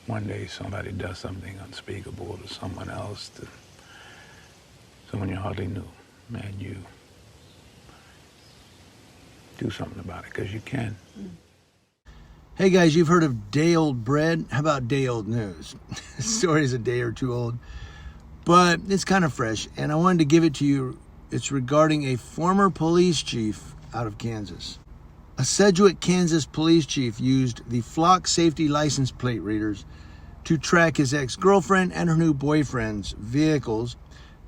one day somebody does something unspeakable to someone else, to someone you hardly knew, and you do something about it, because you can. Hey guys, you've heard of day-old bread? How about day-old news? The story's a day or two old, but it's kind of fresh, and I wanted to give it to you. It's regarding a former police chief out of Kansas. A Sedgwick, Kansas police chief used the Flock safety license plate readers to track his ex-girlfriend and her new boyfriend's vehicles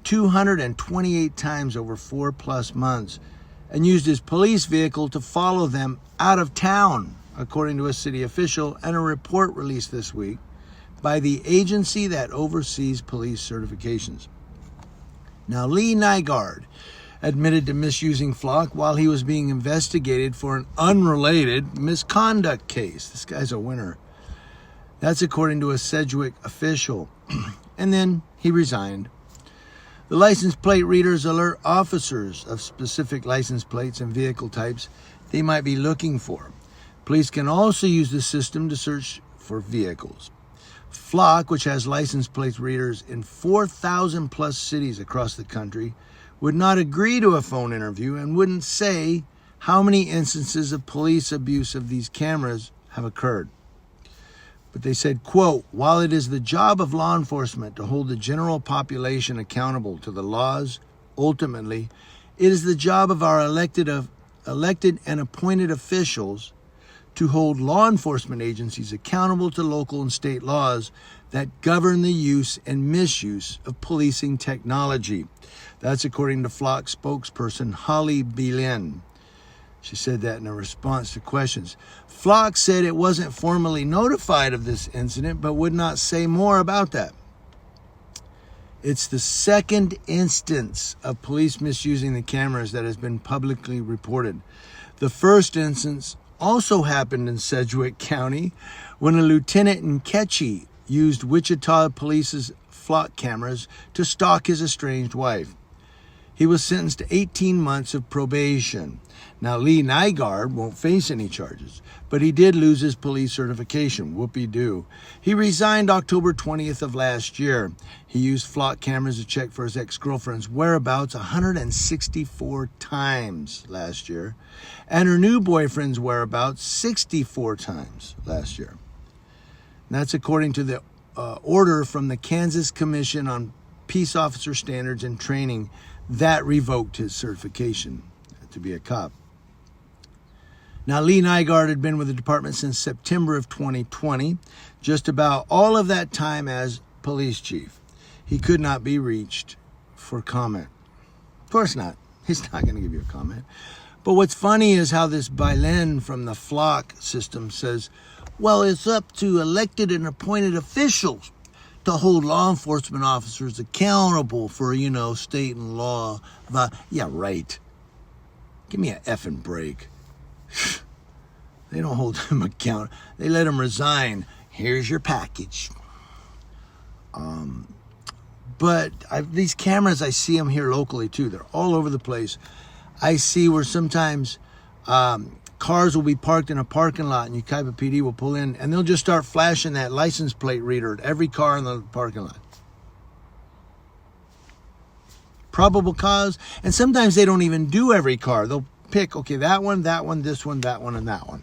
228 times over 4+ months, and used his police vehicle to follow them out of town, according to a city official and a report released this week by the agency that oversees police certifications. Now, Lee Nygaard admitted to misusing Flock while he was being investigated for an unrelated misconduct case. This guy's a winner. That's according to a Sedgwick official. And then he resigned. The license plate readers alert officers of specific license plates and vehicle types they might be looking for. Police can also use the system to search for vehicles. Flock, which has license plate readers in 4,000 plus cities across the country, would not agree to a phone interview and wouldn't say how many instances of police abuse of these cameras have occurred. But they said, quote, "While it is the job of law enforcement to hold the general population accountable to the laws, ultimately, it is the job of our elected and appointed officials to hold law enforcement agencies accountable to local and state laws that govern the use and misuse of policing technology." That's according to Flock spokesperson Holly Belin. She said that in a response to questions. Flock said it wasn't formally notified of this incident, but would not say more about that. It's the second instance of police misusing the cameras that has been publicly reported. The first instance also happened in Sedgwick County when a lieutenant in Ketchie used Wichita Police's Flock cameras to stalk his estranged wife. He was sentenced to 18 months of probation. Now, Lee Nygaard won't face any charges, but he did lose his police certification. Whoopee-doo. He resigned October 20th of last year. He used Flock cameras to check for his ex-girlfriend's whereabouts 164 times last year, and her new boyfriend's whereabouts 64 times last year. And that's according to the order from the Kansas Commission on Peace Officer Standards and Training that revoked his certification to be a cop. Now, Lee Nygaard had been with the department since September of 2020, just about all of that time as police chief. He could not be reached for comment. Of course not. He's not going to give you a comment. But what's funny is how this Bailen from the Flock system says, well, it's up to elected and appointed officials to hold law enforcement officers accountable for, state and law. Yeah, right. Give me an effing break. They don't hold them accountable. They let them resign. Here's your package. But these cameras, I see them here locally too. They're all over the place. I see where sometimes cars will be parked in a parking lot and Ukiah PD will pull in and they'll just start flashing that license plate reader at every car in the parking lot. Probable cause. And sometimes they don't even do every car. They'll pick, okay, that one, this one, that one, and that one.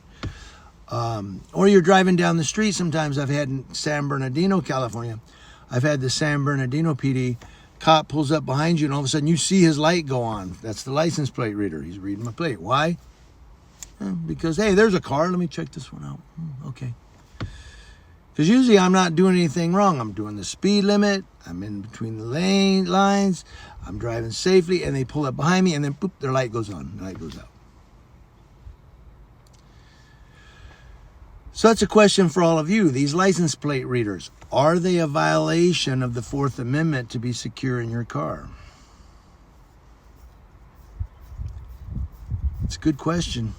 Or you're driving down the street. Sometimes I've had in San Bernardino, California, I've had the San Bernardino PD cop pulls up behind you and all of a sudden you see his light go on. That's the license plate reader. He's reading my plate. Why? Because, hey, there's a car. Let me check this one out. Okay. Because usually I'm not doing anything wrong. I'm doing the speed limit. I'm in between the lines. I'm driving safely. And they pull up behind me and then, boop, their light goes on. The light goes out. So that's a question for all of you. These license plate readers, are they a violation of the Fourth Amendment to be secure in your car? It's a good question.